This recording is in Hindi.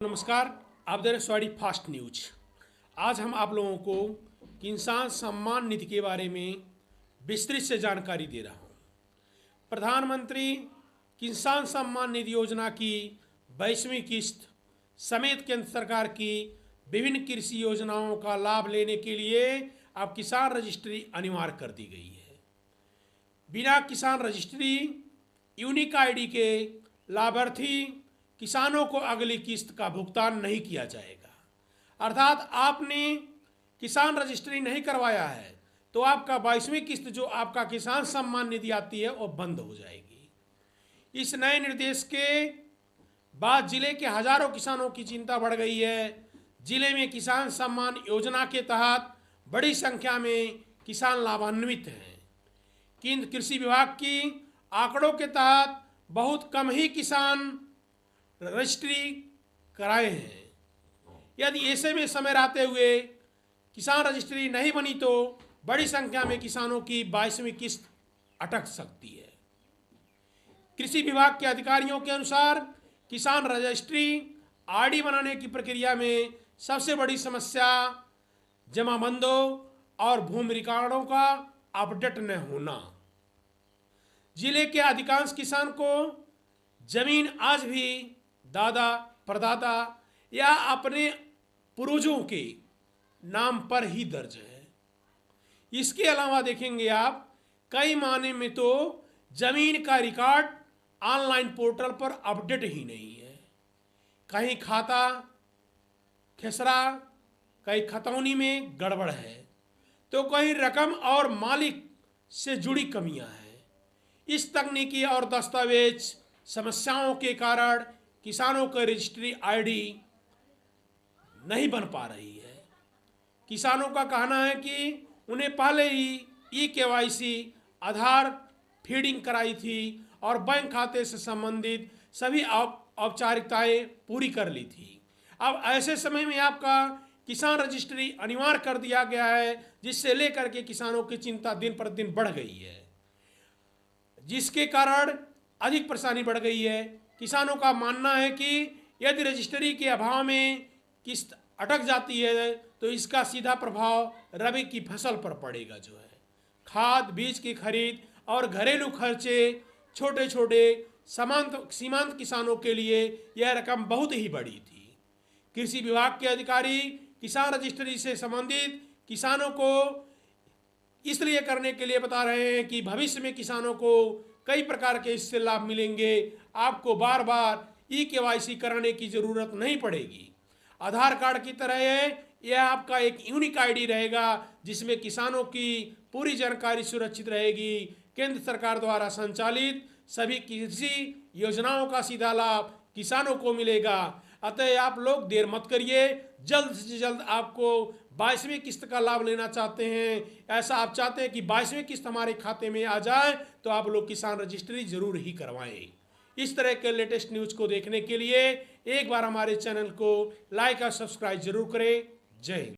नमस्कार, आप देख रहे हैं स्वाडी फास्ट न्यूज। आज हम आप लोगों को किसान सम्मान निधि के बारे में विस्तृत से जानकारी दे रहा हूं। प्रधानमंत्री किसान सम्मान निधि योजना की 22वीं किस्त समेत केंद्र सरकार की विभिन्न कृषि योजनाओं का लाभ लेने के लिए अब किसान रजिस्ट्री अनिवार्य कर दी गई है। बिना किसान रजिस्ट्री यूनिक आईडी के लाभार्थी किसानों को अगली किस्त का भुगतान नहीं किया जाएगा। अर्थात आपने किसान रजिस्ट्री नहीं करवाया है तो आपका 22वीं किस्त जो आपका किसान सम्मान निधि आती है वो बंद हो जाएगी। इस नए निर्देश के बाद जिले के हजारों किसानों की चिंता बढ़ गई है। जिले में किसान सम्मान योजना के तहत बड़ी संख्या में किसान लाभान्वित हैं। केंद्र कृषि विभाग की आंकड़ों के तहत बहुत कम ही किसान रजिस्ट्री कराए हैं। यदि ऐसे में समय रहते हुए किसान रजिस्ट्री नहीं बनी तो बड़ी संख्या में किसानों की 22वीं किस्त अटक सकती है। कृषि विभाग के अधिकारियों के अनुसार किसान रजिस्ट्री आरडी बनाने की प्रक्रिया में सबसे बड़ी समस्या जमाबंदों और भूमि रिकॉर्डों का अपडेट न होना। जिले के अधिकांश किसान को जमीन आज भी दादा परदादा या अपने पूर्वजों के नाम पर ही दर्ज है। इसके अलावा देखेंगे आप कई मायने में तो जमीन का रिकॉर्ड ऑनलाइन पोर्टल पर अपडेट ही नहीं है। कहीं खाता खेसरा, कहीं खतौनी में गड़बड़ है तो कहीं रकम और मालिक से जुड़ी कमियां हैं। इस तकनीकी और दस्तावेज समस्याओं के कारण किसानों का रजिस्ट्री आईडी नहीं बन पा रही है। किसानों का कहना है कि उन्हें पहले ही केवाईसी आधार फीडिंग कराई थी और बैंक खाते से संबंधित सभी औपचारिकताएं पूरी कर ली थी। अब ऐसे समय में आपका किसान रजिस्ट्री अनिवार्य कर दिया गया है, जिससे लेकर के किसानों की चिंता दिन पर दिन बढ़ गई है, जिसके कारण अधिक परेशानी बढ़ गई है। किसानों का मानना है कि यदि रजिस्ट्री के अभाव में किस्त अटक जाती है तो इसका सीधा प्रभाव रबी की फसल पर पड़ेगा। जो है खाद बीज की खरीद और घरेलू खर्चे छोटे छोटे सीमांत किसानों के लिए यह रकम बहुत ही बड़ी थी। कृषि विभाग के अधिकारी किसान रजिस्ट्री से संबंधित किसानों को इसलिए करने के लिए बता रहे हैं कि भविष्य में किसानों को कई प्रकार के इससे लाभ मिलेंगे। आपको बार बार केवाईसी कराने की जरूरत नहीं पड़ेगी। आधार कार्ड की तरह यह आपका एक यूनिक आईडी रहेगा, जिसमें किसानों की पूरी जानकारी सुरक्षित रहेगी। केंद्र सरकार द्वारा संचालित सभी कृषि योजनाओं का सीधा लाभ किसानों को मिलेगा। अतः आप लोग देर मत करिए, जल्द से जल्द आपको 22वीं किस्त का लाभ लेना चाहते हैं, ऐसा आप चाहते हैं कि 22वीं किस्त हमारे खाते में आ जाए तो आप लोग किसान रजिस्ट्री जरूर ही करवाएं। इस तरह के लेटेस्ट न्यूज को देखने के लिए एक बार हमारे चैनल को लाइक और सब्सक्राइब जरूर करें। जय हिंद।